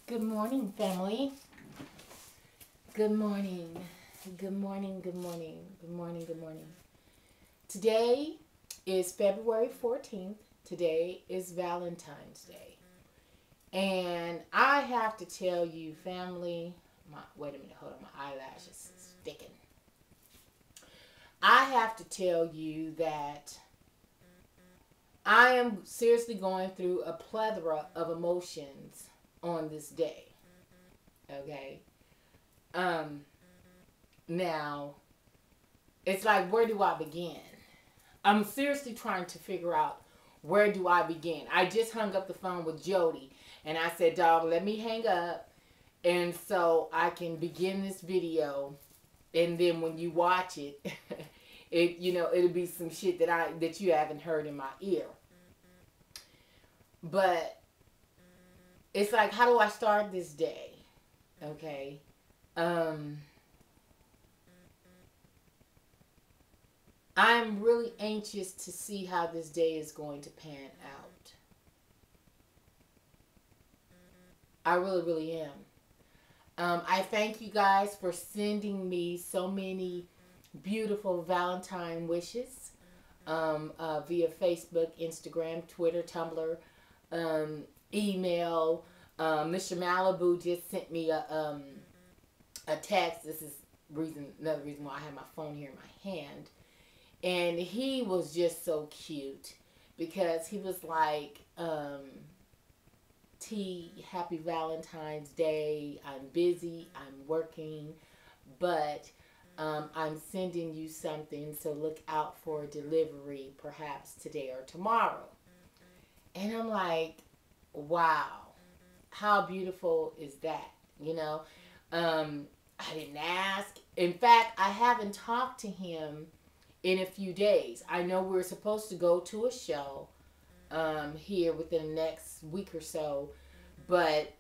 Good morning, family. Good morning. Good morning, good morning, good morning, good morning. Today is February 14th. Today is Valentine's Day. And I have to tell you, family, wait a minute, hold on, my eyelashes is sticking. I have to tell you that I am seriously going through a plethora of emotions on this day. Okay? Um, Now, it's like, where do I begin? I'm seriously trying to figure out where do I begin. I just hung up the phone with Jody, and I said, dog, let me hang up, and so I can begin this video, and then when you watch it, it'll be some shit that you haven't heard in my ear. But it's like, how do I start this day? Okay. Um, I'm really anxious to see how this day is going to pan out. I really, really am. I thank you guys for sending me so many beautiful Valentine wishes via Facebook, Instagram, Twitter, Tumblr, email. Mr. Malibu just sent me a text. This is another reason why I have my phone here in my hand. And he was just so cute because he was like, T, happy Valentine's Day. I'm busy, I'm working, but I'm sending you something, so look out for a delivery perhaps today or tomorrow. And I'm like, wow, how beautiful is that? You know, I didn't ask. In fact, I haven't talked to him in a few days. I know we're supposed to go to a show here within the next week or so, but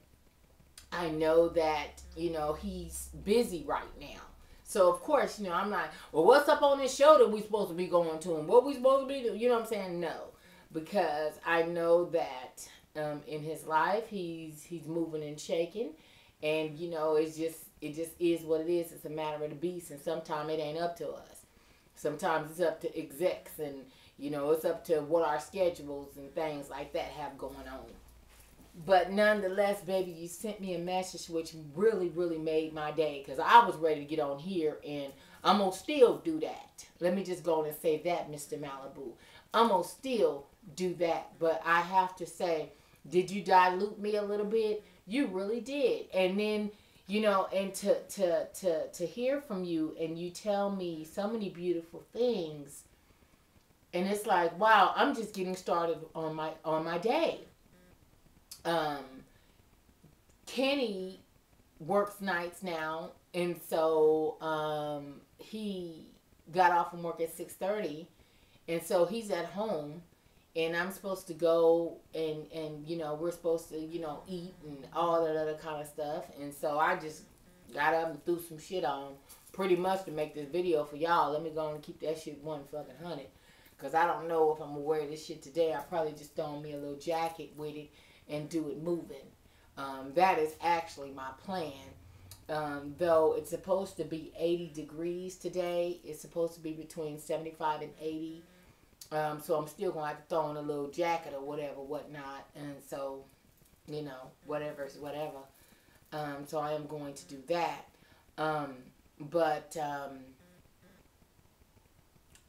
I know that, he's busy right now. So, of course, I'm like, well, what's up on this show that we supposed to be going to? And what we supposed to be doing? You know what I'm saying? No. Because I know that in his life, he's moving and shaking. And, it just is what it is. It's a matter of the beast. And sometimes it ain't up to us. Sometimes it's up to execs, and it's up to what our schedules and things like that have going on. But nonetheless, baby, you sent me a message which really, really made my day, because I was ready to get on here, and I'm going to still do that. Let me just go on and say that, Mr. Malibu. I'm going to still do that. But I have to say, did you dilute me a little bit? You really did. And then, and to hear from you, and you tell me so many beautiful things, and it's like, wow, I'm just getting started on my day. um, Kenny works nights now, and so he got off from work at 6:30, and so he's at home, and I'm supposed to go and we're supposed to eat and all that other kind of stuff, and so I just got up and threw some shit on pretty much to make this video for y'all. Let me go and keep that shit 1 fucking 100. Cause I don't know if I'm gonna wear this shit today. I probably just throw me a little jacket with it and do it moving. That is actually my plan. Though it's supposed to be 80 degrees today. It's supposed to be between 75 and 80. So I'm still going to have to throw in a little jacket or whatever, whatnot. And so, whatever's whatever. So I am going to do that. But,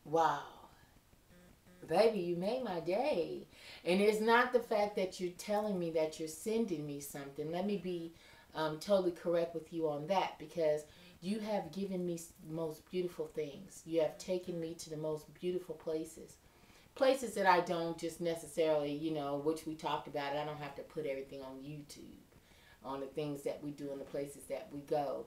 wow. Baby, you made my day. And it's not the fact that you're telling me that you're sending me something. Let me be totally correct with you on that, because you have given me the most beautiful things. You have taken me to the most beautiful places. Places that I don't just necessarily, which we talked about. I don't have to put everything on YouTube, on the things that we do and the places that we go.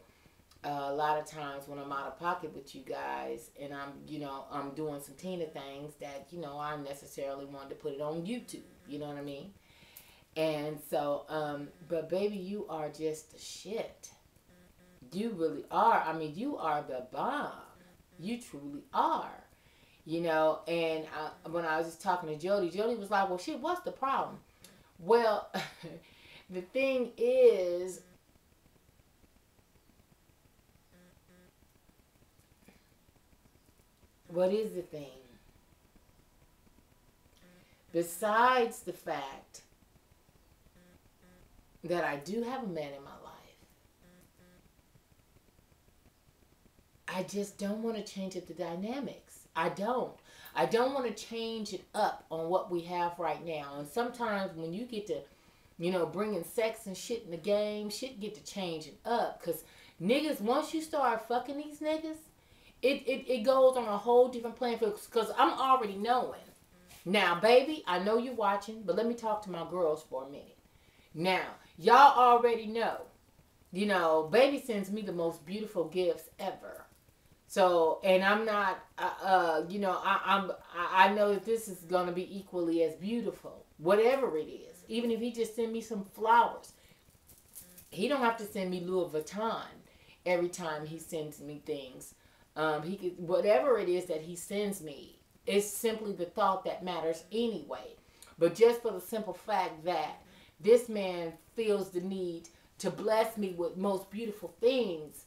A lot of times when I'm out of pocket with you guys, and I'm doing some Tina things that, I necessarily wanted to put it on YouTube. You know what I mean? And so, but baby, you are just the shit. You really are. I mean, you are the bomb. You truly are. And when I was just talking to Jody was like, well, shit, what's the problem? Well, The thing is, what is the thing? Besides the fact that I do have a man in my life, I just don't want to change up the dynamics. I don't. I don't want to change it up on what we have right now. And sometimes when you get to, bringing sex and shit in the game, shit get to changing up. Because niggas, once you start fucking these niggas, it goes on a whole different plan. Because I'm already knowing. Now, baby, I know you're watching, but let me talk to my girls for a minute. Now, y'all already know. Baby sends me the most beautiful gifts ever. So, and I'm not, I know that this is going to be equally as beautiful, whatever it is. Even if he just send me some flowers, he don't have to send me Louis Vuitton every time he sends me things. He could, whatever it is that he sends me, it's simply the thought that matters anyway. But just for the simple fact that this man feels the need to bless me with most beautiful things,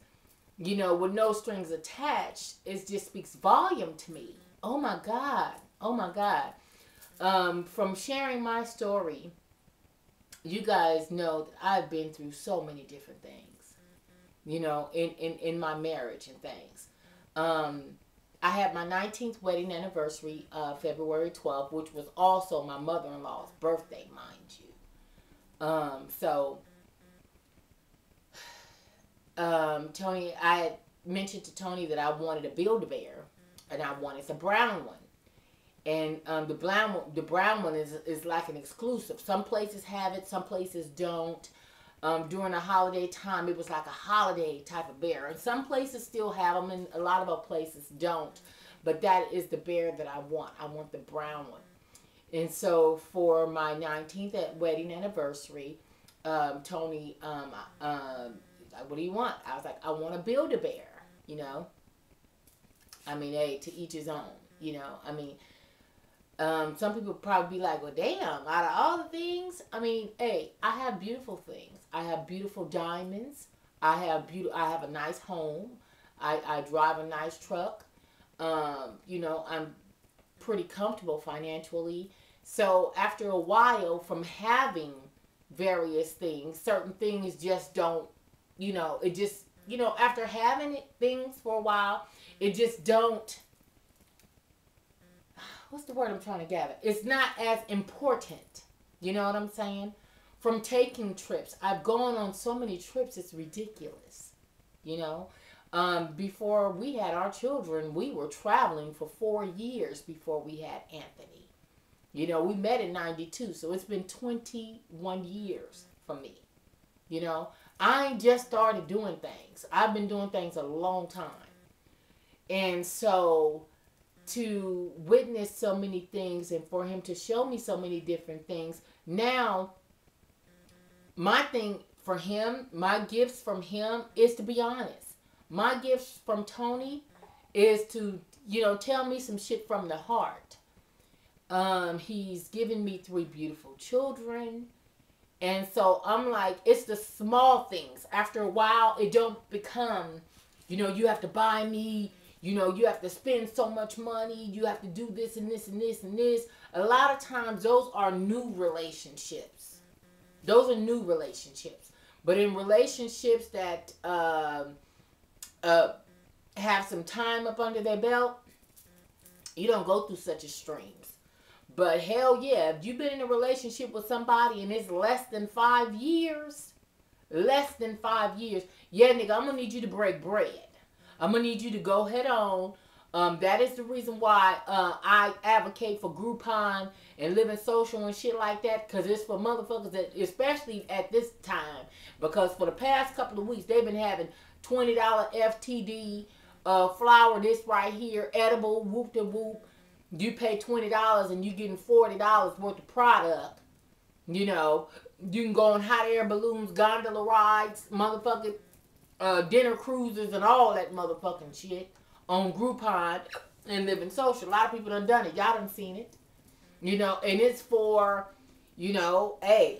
with no strings attached, it just speaks volume to me. Oh my God. Oh my God. From sharing my story, you guys know that I've been through so many different things, in my marriage and things. I had my 19th wedding anniversary, February 12th, which was also my mother-in-law's birthday, mind you. Tony, I had mentioned to Tony that I wanted a Build-A-Bear, and I wanted a brown one. And the brown one is like an exclusive. Some places have it, some places don't. During the holiday time, it was like a holiday type of bear. And some places still have them, and a lot of other places don't. But that is the bear that I want. I want the brown one. And so for my 19th wedding anniversary, Tony, what do you want? I was like, I want to Build-A-Bear, I mean, hey, to each his own, I mean, some people probably be like, well, damn, out of all the things, I mean, hey, I have beautiful things. I have beautiful diamonds. I have a nice home. I drive a nice truck. I'm pretty comfortable financially. So after a while from having various things, certain things just don't, it just, after having things for a while, it just don't, what's the word I'm trying to gather? It's not as important. You know what I'm saying? From taking trips. I've gone on so many trips, it's ridiculous. Before we had our children, we were traveling for 4 years before we had Anthony. We met in 92, so it's been 21 years for me. I ain't just started doing things. I've been doing things a long time. And so to witness so many things and for him to show me so many different things, now my thing for him, my gifts from him is to be honest. My gifts from Tony is to, tell me some shit from the heart. He's given me 3 beautiful children. And so I'm like, it's the small things. After a while, it don't become, you have to buy me, you have to spend so much money. You have to do this and this and this and this. A lot of times, those are new relationships. Those are new relationships. But in relationships that have some time up under their belt, you don't go through such extremes. But hell yeah, if you've been in a relationship with somebody and it's less than 5 years, yeah, nigga, I'm going to need you to break bread. I'm going to need you to go head on. That is the reason why I advocate for Groupon and Living Social and shit like that. Because it's for motherfuckers that, especially at this time. Because for the past couple of weeks, they've been having $20 FTD, flour, this right here, edible, whoop-de-whoop. You pay $20 and you getting $40 worth of product. You can go on hot air balloons, gondola rides, motherfucking dinner cruises and all that motherfucking shit on Groupon and Living Social. A lot of people done it. Y'all done seen it. And it's for, hey,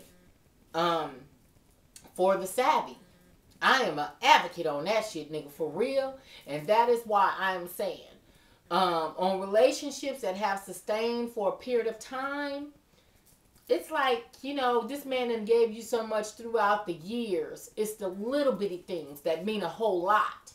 for the savvy. I am an advocate on that shit, nigga, for real. And that is why I am saying, on relationships that have sustained for a period of time, it's like, you know, this man done gave you so much throughout the years. It's the little bitty things that mean a whole lot.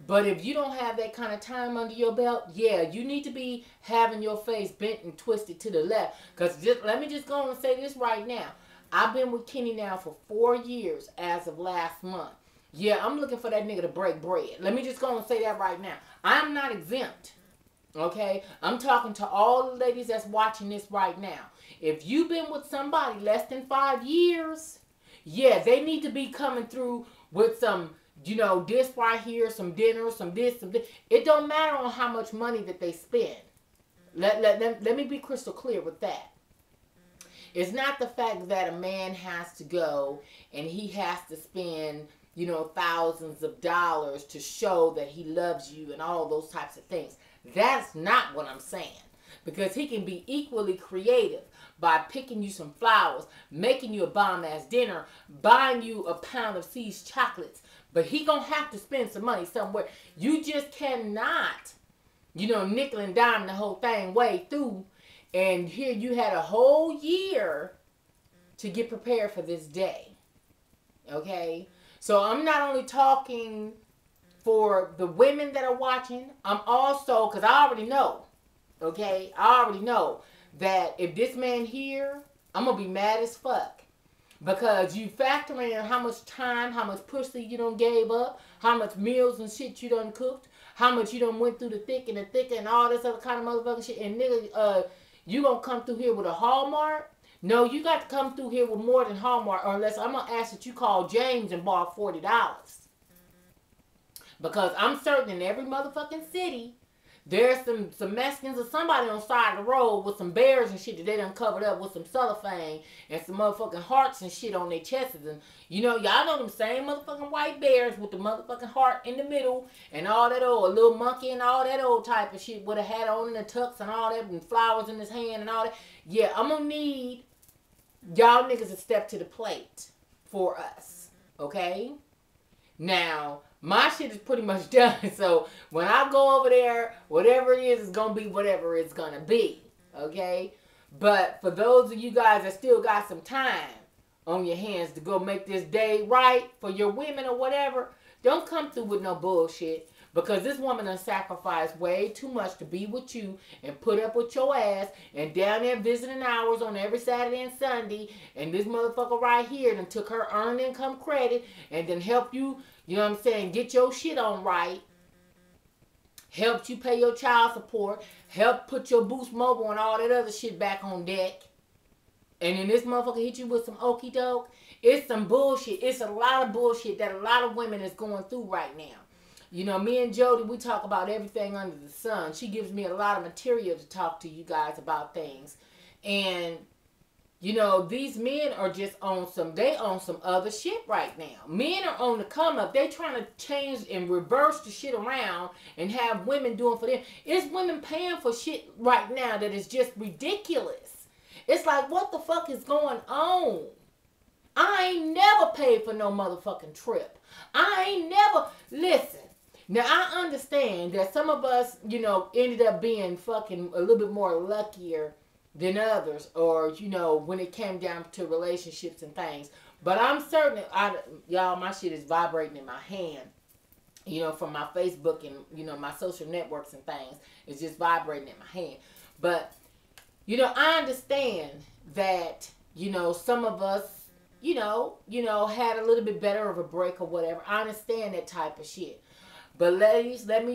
But if you don't have that kind of time under your belt, yeah, you need to be having your face bent and twisted to the left. Because let me just go on and say this right now. I've been with Kenny now for 4 years as of last month. Yeah, I'm looking for that nigga to break bread. Let me just go on and say that right now. I'm not exempt. Okay? I'm talking to all the ladies that's watching this right now. If you've been with somebody less than 5 years, yeah, they need to be coming through with some, you know, this right here, some dinner, some this, some this. It don't matter on how much money that they spend. Let me be crystal clear with that. It's not the fact that a man has to go and he has to spend, you know, thousands of dollars to show that he loves you and all those types of things. That's not what I'm saying. Because he can be equally creative by picking you some flowers, making you a bomb-ass dinner, buying you a pound of See's chocolates. But he gonna have to spend some money somewhere. You just cannot, you know, nickel and dime the whole thing way through. And here you had a whole year to get prepared for this day. Okay? So I'm not only talking for the women that are watching. I'm also, because I already know. Okay? I already know that if this man here, I'm going to be mad as fuck. Because you factor in how much time, how much pussy you done gave up, how much meals and shit you done cooked, how much you done went through the thick and the thicker and all this other kind of motherfucking shit. And nigga, you gonna come through here with a Hallmark? No, you got to come through here with more than Hallmark, or unless I'm gonna ask that you call James and borrow $40. Because I'm certain in every motherfucking city, there's some Mexicans or somebody on the side of the road with some bears and shit that they done covered up with some cellophane and some motherfucking hearts and shit on their chests. And, you know, y'all know them same motherfucking white bears with the motherfucking heart in the middle and all that old, a little monkey and all that old type of shit with a hat on and a tux and all that and flowers in his hand and all that. Yeah, I'm gonna need y'all niggas to step to the plate for us. Okay? Now, my shit is pretty much done. So when I go over there, whatever it is going to be whatever it's going to be. Okay? But for those of you guys that still got some time on your hands to go make this day right for your women or whatever, don't come through with no bullshit. Because this woman done sacrificed way too much to be with you and put up with your ass and down there visiting hours on every Saturday and Sunday. And this motherfucker right here done took her earned income credit and then helped you, you know what I'm saying, get your shit on right. Helped you pay your child support. Helped put your Boost Mobile and all that other shit back on deck. And then this motherfucker hit you with some okie doke. It's some bullshit. It's a lot of bullshit that a lot of women is going through right now. You know, me and Jody, we talk about everything under the sun. She gives me a lot of material to talk to you guys about things. And, you know, these men are just on some other shit right now. Men are on the come up. They trying to change and reverse the shit around and have women doing for them. It's women paying for shit right now that is just ridiculous. It's like, what the fuck is going on? I ain't never paid for no motherfucking trip. I ain't never, listen. Now, I understand that some of us, you know, ended up being fucking a little bit more luckier than others. Or, you know, when it came down to relationships and things. But I'm certain, y'all, my shit is vibrating in my hand. You know, from my Facebook and, you know, my social networks and things. It's just vibrating in my hand. But, you know, I understand that, you know, some of us, you know, had a little bit better of a break or whatever. I understand that type of shit. But ladies, let me